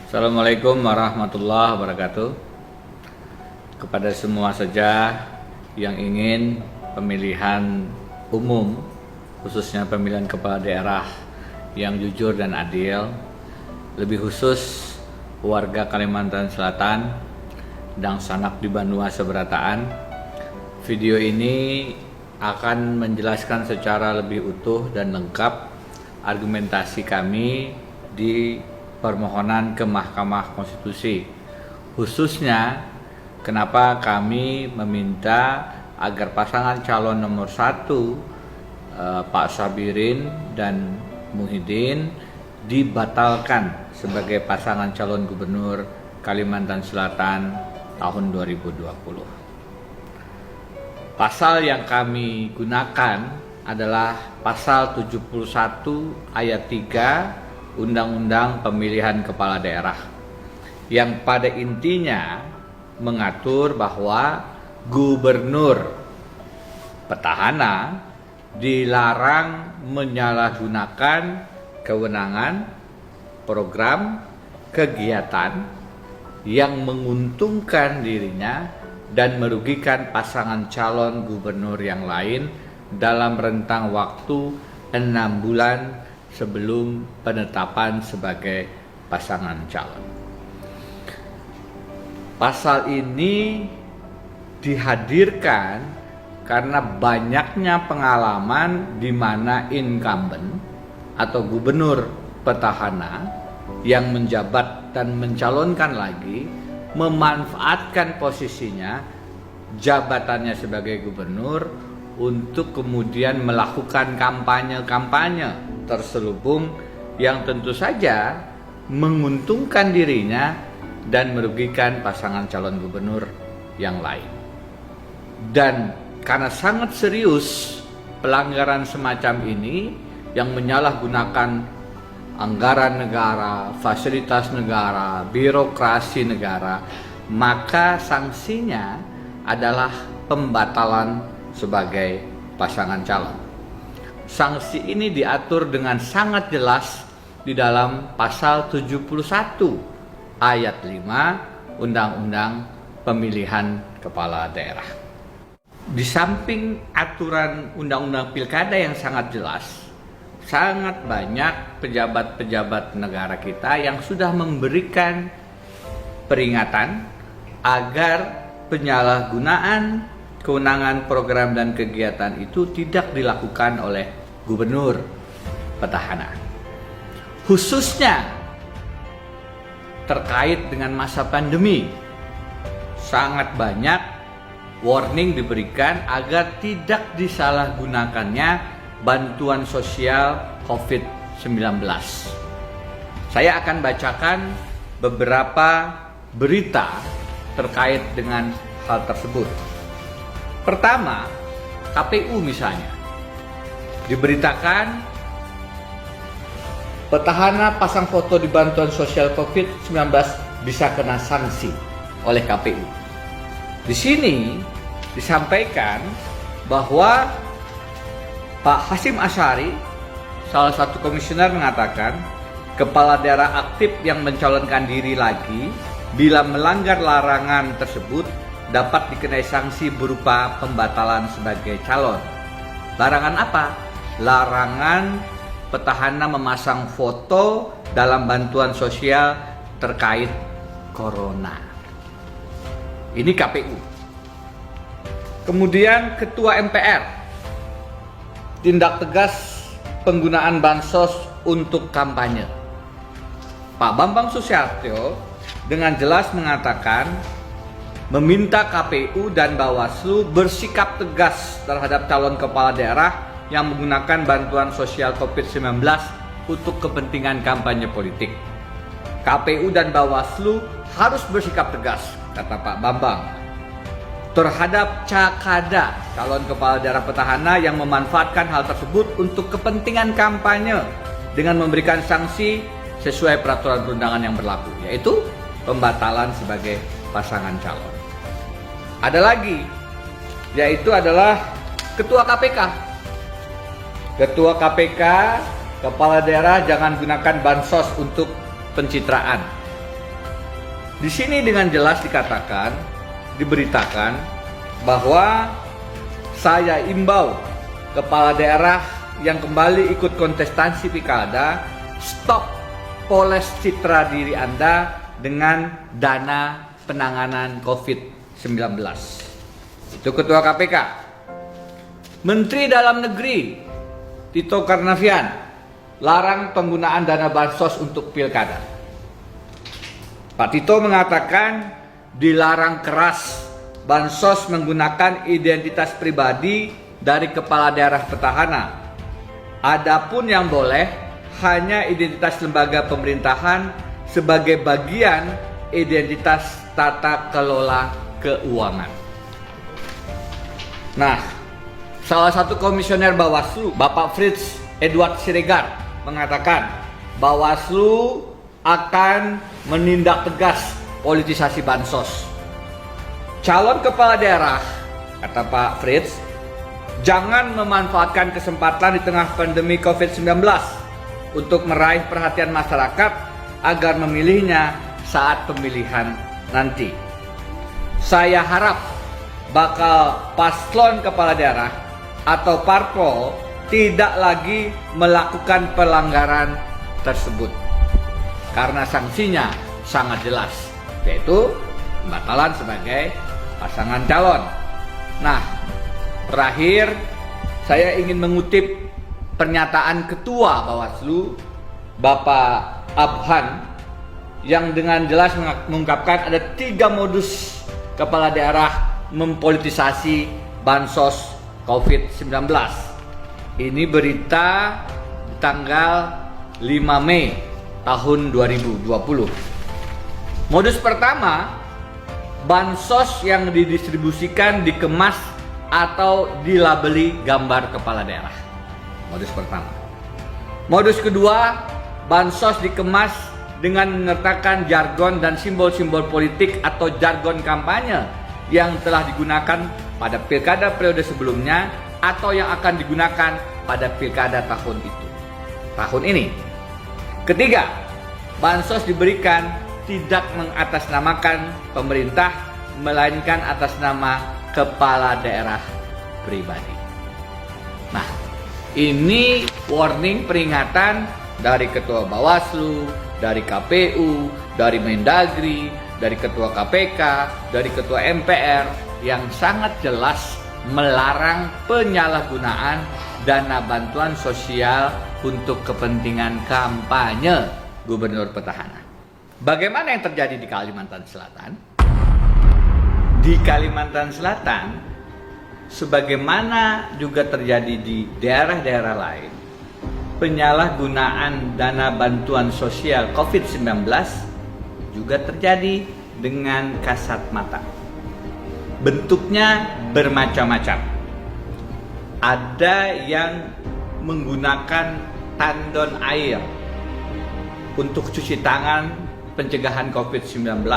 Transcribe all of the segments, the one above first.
Assalamualaikum warahmatullahi wabarakatuh. Kepada semua saja yang ingin pemilihan umum, khususnya pemilihan kepala daerah yang jujur dan adil, lebih khusus warga Kalimantan Selatan dan sanak di Banua Seberataan, video ini akan menjelaskan secara lebih utuh dan lengkap argumentasi kami di permohonan ke Mahkamah Konstitusi, khususnya kenapa kami meminta agar pasangan calon nomor 1 Pak Sabirin dan Muhyiddin dibatalkan sebagai pasangan calon gubernur Kalimantan Selatan tahun 2020. Pasal yang kami gunakan adalah pasal 71 ayat 3 Undang-Undang Pemilihan Kepala Daerah, yang pada intinya mengatur bahwa gubernur petahana dilarang menyalahgunakan kewenangan, program, kegiatan yang menguntungkan dirinya dan merugikan pasangan calon gubernur yang lain dalam rentang waktu 6 bulan sebelum penetapan sebagai pasangan calon. Pasal ini dihadirkan karena banyaknya pengalaman di mana incumbent atau gubernur petahana yang menjabat dan mencalonkan lagi memanfaatkan posisinya, jabatannya sebagai gubernur, untuk kemudian melakukan kampanye-kampanye terselubung yang tentu saja menguntungkan dirinya dan merugikan pasangan calon gubernur yang lain. Dan karena sangat serius pelanggaran semacam ini yang menyalahgunakan anggaran negara, fasilitas negara, birokrasi negara, maka sanksinya adalah pembatalan sebagai pasangan calon. Sanksi ini diatur dengan sangat jelas di dalam pasal 71 ayat 5 Undang-Undang Pemilihan Kepala Daerah. Di samping aturan Undang-Undang Pilkada yang sangat jelas, sangat banyak pejabat-pejabat negara kita yang sudah memberikan peringatan agar penyalahgunaan kewenangan program dan kegiatan itu tidak dilakukan oleh gubernur petahana, khususnya terkait dengan masa pandemi. Sangat banyak warning diberikan agar tidak disalahgunakannya bantuan sosial COVID-19. Saya akan bacakan beberapa berita terkait dengan hal tersebut. Pertama, KPU misalnya diberitakan petahana pasang foto di bantuan sosial COVID-19 bisa kena sanksi oleh KPU. Di sini disampaikan bahwa Pak Hasyim Asyari, salah satu komisioner, mengatakan kepala daerah aktif yang mencalonkan diri lagi bila melanggar larangan tersebut dapat dikenai sanksi berupa pembatalan sebagai calon. Larangan apa? Larangan petahana memasang foto dalam bantuan sosial terkait corona. Ini KPU. Kemudian Ketua MPR, tindak tegas penggunaan bansos untuk kampanye. Pak Bambang Susatyo dengan jelas mengatakan meminta KPU dan Bawaslu bersikap tegas terhadap calon kepala daerah yang menggunakan bantuan sosial COVID-19 untuk kepentingan kampanye politik. KPU dan Bawaslu harus bersikap tegas, kata Pak Bambang, terhadap Cakada, calon kepala daerah petahana yang memanfaatkan hal tersebut untuk kepentingan kampanye dengan memberikan sanksi sesuai peraturan perundangan yang berlaku, yaitu pembatalan sebagai pasangan calon. Ada lagi, yaitu adalah Ketua KPK. Ketua KPK, kepala daerah jangan gunakan bansos untuk pencitraan. Di sini dengan jelas dikatakan, diberitakan bahwa saya imbau kepala daerah yang kembali ikut kontestasi pilkada, stop poles citra diri Anda dengan dana penanganan COVID-19. Itu Ketua KPK. Menteri Dalam Negeri Tito Karnavian larang penggunaan dana bansos untuk pilkada. Pak Tito mengatakan dilarang keras bansos menggunakan identitas pribadi dari kepala daerah petahana. Adapun yang boleh hanya identitas lembaga pemerintahan sebagai bagian identitas tata kelola keuangan. Nah, salah satu komisioner Bawaslu, Bapak Fritz Edward Siregar, mengatakan Bawaslu akan menindak tegas politisasi bansos. Calon kepala daerah, kata Pak Fritz, jangan memanfaatkan kesempatan di tengah pandemi COVID-19 untuk meraih perhatian masyarakat agar memilihnya saat pemilihan nanti. Saya harap bakal paslon kepala daerah atau parpol tidak lagi melakukan pelanggaran tersebut karena sanksinya sangat jelas, yaitu pembatalan sebagai pasangan calon. Nah, terakhir saya ingin mengutip pernyataan Ketua Bawaslu Bapak Abhan yang dengan jelas mengungkapkan ada 3 modus kepala daerah mempolitisasi bansos COVID-19. Ini berita tanggal 5 Mei tahun 2020. Modus pertama, bansos yang didistribusikan dikemas atau dilabeli gambar kepala daerah. Modus pertama. Modus kedua, bansos dikemas dengan menyertakan jargon dan simbol-simbol politik atau jargon kampanye yang telah digunakan pada pilkada periode sebelumnya atau yang akan digunakan pada pilkada tahun ini. Ketiga, bansos diberikan tidak mengatasnamakan pemerintah, melainkan atas nama kepala daerah pribadi. Nah, ini warning peringatan dari Ketua Bawaslu, dari KPU, dari Mendagri, dari Ketua KPK, dari Ketua MPR yang sangat jelas melarang penyalahgunaan dana bantuan sosial untuk kepentingan kampanye gubernur petahana. Bagaimana yang terjadi di Kalimantan Selatan? Di Kalimantan Selatan, sebagaimana juga terjadi di daerah-daerah lain, penyalahgunaan dana bantuan sosial COVID-19 juga terjadi dengan kasat mata. Bentuknya bermacam-macam. Ada yang menggunakan tandon air untuk cuci tangan pencegahan COVID-19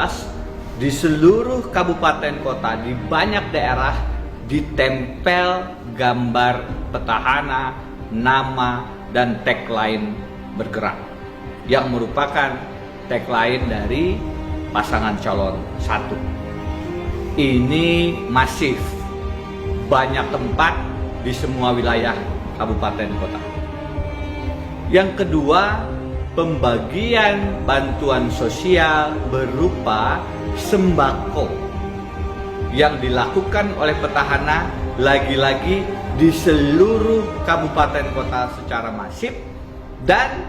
di seluruh kabupaten kota, di banyak daerah ditempel gambar petahana, nama, dan tagline bergerak yang merupakan tagline dari pasangan calon satu. Ini masif, banyak tempat di semua wilayah kabupaten kota. Yang kedua, pembagian bantuan sosial berupa sembako yang dilakukan oleh petahana lagi-lagi di seluruh kabupaten kota secara masif, dan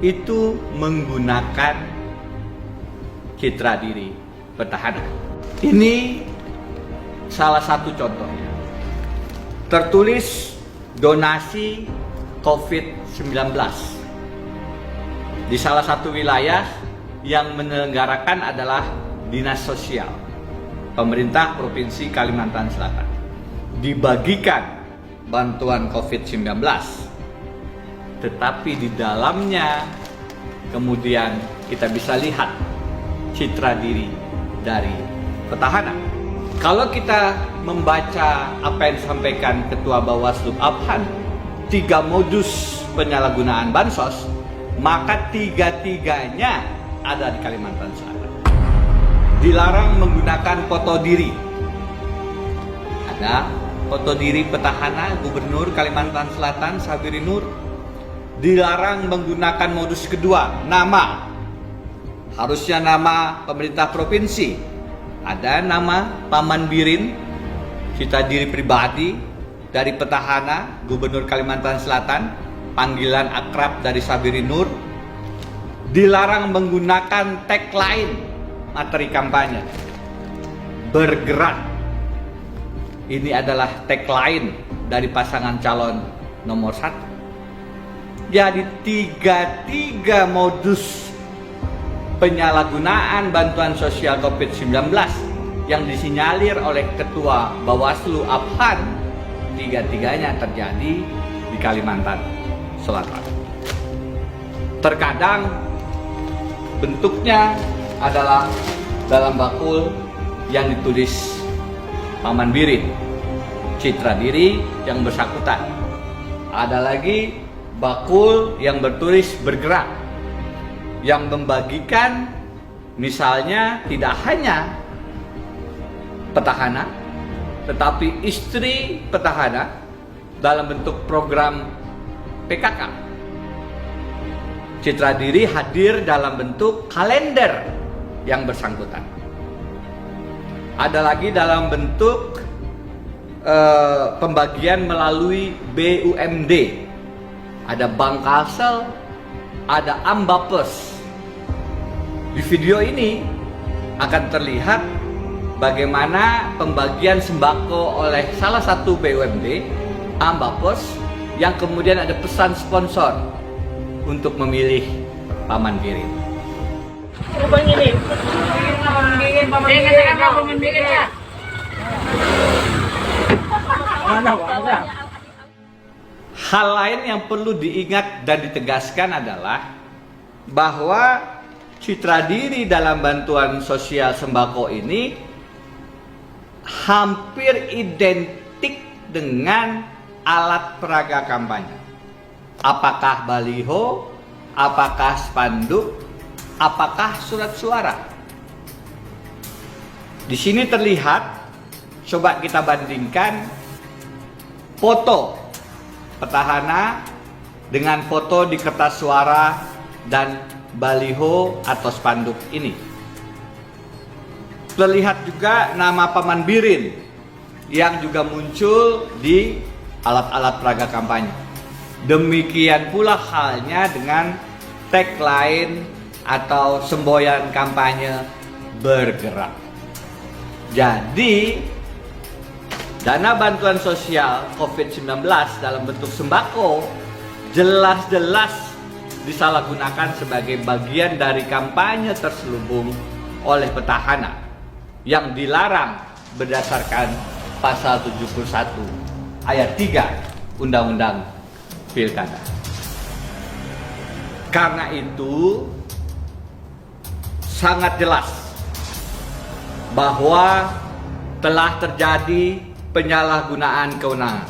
itu menggunakan citra diri petahana. Ini salah satu contohnya. Tertulis donasi COVID-19 di salah satu wilayah yang menyelenggarakan adalah Dinas Sosial Pemerintah Provinsi Kalimantan Selatan. Dibagikan bantuan COVID-19, tetapi di dalamnya kemudian kita bisa lihat citra diri dari petahana. Kalau kita membaca apa yang disampaikan Ketua Bawaslu Abhan, 3 modus penyalahgunaan bansos, maka 3-3-nya ada di Kalimantan Selatan. dilarang menggunakan foto diri. Ada foto diri petahana Gubernur Kalimantan Selatan Sabiri Nur. Dilarang menggunakan modus kedua, nama. Harusnya nama pemerintah provinsi. Ada nama Paman Birin, cita diri pribadi dari petahana Gubernur Kalimantan Selatan, panggilan akrab dari Sabiri Nur. Dilarang menggunakan tagline materi kampanye. Bergerak. Ini adalah tagline dari pasangan calon nomor 1. Jadi tiga modus penyalahgunaan bantuan sosial COVID-19 yang disinyalir oleh Ketua Bawaslu Abhan, tiga-tiganya terjadi di Kalimantan Selatan. Terkadang bentuknya adalah dalam bakul yang ditulis Paman Birin, citra diri yang bersangkutan. Ada lagi bakul yang bertulis bergerak, yang membagikan misalnya tidak hanya petahana, tetapi istri petahana dalam bentuk program PKK. Citra diri hadir dalam bentuk kalender yang bersangkutan. Ada lagi dalam bentuk pembagian melalui BUMD. Ada Bank Kalsel, ada Ambapes. Di video ini akan terlihat bagaimana pembagian sembako oleh salah satu BUMD, Ambapes, yang kemudian ada pesan sponsor untuk memilih Paman Birin. Hal lain yang perlu diingat dan ditegaskan adalah bahwa citra diri dalam bantuan sosial sembako ini hampir identik dengan alat peraga kampanye. Apakah baliho, apakah spanduk, apakah surat suara. Di sini terlihat, coba kita bandingkan foto petahana dengan foto di kertas suara dan baliho atau spanduk ini. Terlihat juga nama Paman Birin yang juga muncul di alat-alat peraga kampanye. Demikian pula halnya dengan tagline atau semboyan kampanye bergerak. Jadi dana bantuan sosial COVID-19 dalam bentuk sembako jelas-jelas disalahgunakan sebagai bagian dari kampanye terselubung oleh petahana yang dilarang berdasarkan pasal 71 ayat 3 Undang-Undang Pilkada. Karena itu sangat jelas bahwa telah terjadi penyalahgunaan kewenangan,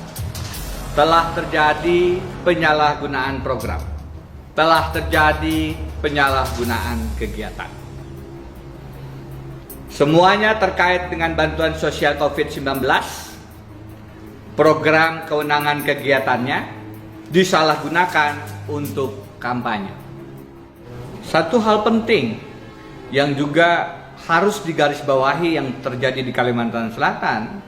telah terjadi penyalahgunaan program, telah terjadi penyalahgunaan kegiatan. Semuanya terkait dengan bantuan sosial COVID-19, program kewenangan kegiatannya disalahgunakan untuk kampanye. Satu hal penting yang juga harus digarisbawahi yang terjadi di Kalimantan Selatan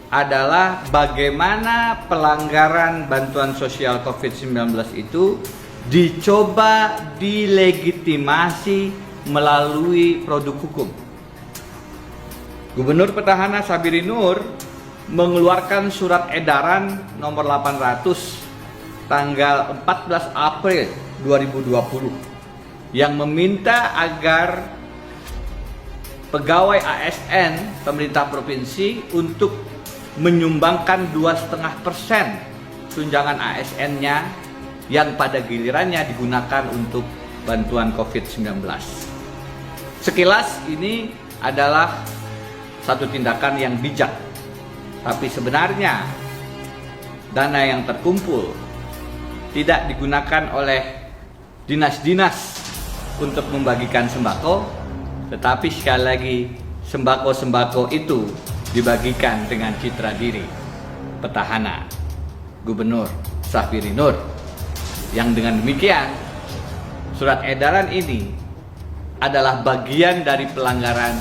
adalah bagaimana pelanggaran bantuan sosial COVID-19 itu dicoba dilegitimasi melalui produk hukum. Gubernur Petahana Sabiri Nur mengeluarkan surat edaran nomor 800 tanggal 14 April 2020 yang meminta agar pegawai ASN pemerintah provinsi untuk menyumbangkan 2,5% tunjangan ASN-nya yang pada gilirannya digunakan untuk bantuan COVID-19. Sekilas ini adalah satu tindakan yang bijak, tapi sebenarnya dana yang terkumpul tidak digunakan oleh dinas-dinas untuk membagikan sembako, Tetapi sekali lagi, sembako-sembako itu dibagikan dengan citra diri petahana Gubernur Syafri Nur. Yang dengan demikian, surat edaran ini adalah bagian dari pelanggaran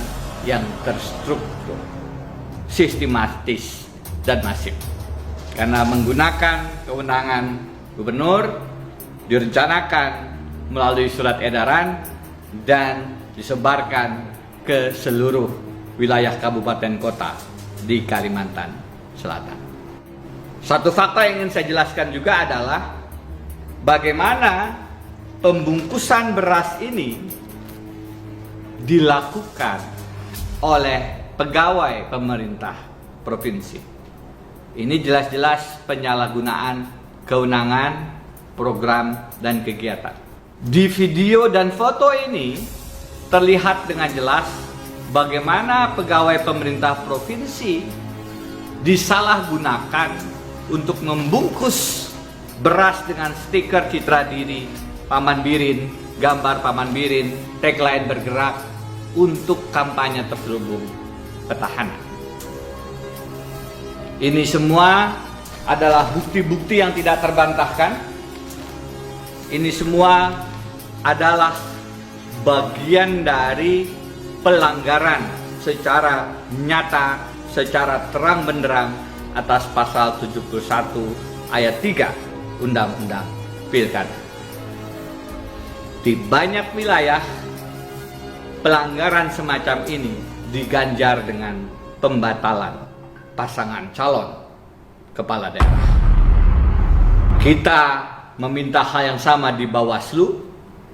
yang terstruktur, sistematis, dan masif. Karena menggunakan kewenangan gubernur direncanakan melalui surat edaran dan disebarkan ke seluruh wilayah kabupaten kota di Kalimantan Selatan. Satu fakta yang ingin saya jelaskan juga adalah bagaimana pembungkusan beras ini dilakukan oleh pegawai pemerintah provinsi. Ini jelas-jelas penyalahgunaan kewenangan, program, dan kegiatan. Di video dan foto ini terlihat dengan jelas bagaimana pegawai pemerintah provinsi disalahgunakan untuk membungkus beras dengan stiker citra diri Paman Birin, gambar Paman Birin, tagline bergerak untuk kampanye terselubung petahana. Ini semua adalah bukti-bukti yang tidak terbantahkan. Ini semua adalah bagian dari pelanggaran secara nyata, secara terang benderang atas pasal 71 ayat 3 Undang-Undang Pilkada. Di banyak wilayah, pelanggaran semacam ini diganjar dengan pembatalan pasangan calon kepala daerah. Kita meminta hal yang sama di Bawaslu.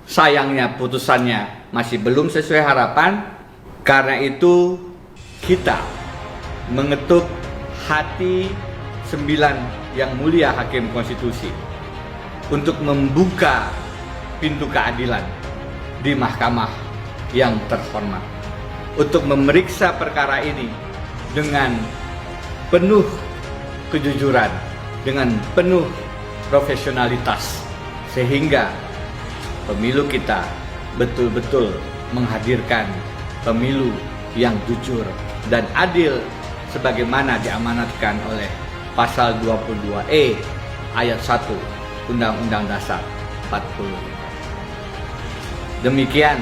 Sayangnya putusannya masih belum sesuai harapan. Karena itu kita mengetuk hati 9 yang mulia Hakim Konstitusi untuk membuka pintu keadilan di mahkamah yang terhormat, untuk memeriksa perkara ini dengan penuh kejujuran, dengan penuh profesionalitas, sehingga pemilu kita betul-betul menghadirkan pemilu yang jujur dan adil sebagaimana diamanatkan oleh pasal 22E ayat 1 Undang-Undang Dasar 45. Demikian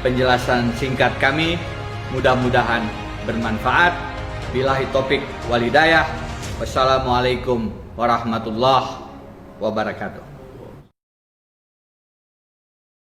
penjelasan singkat kami, mudah-mudahan bermanfaat. Billahi taufik wal hidayah. Wassalamualaikum warahmatullahi wabarakatuh.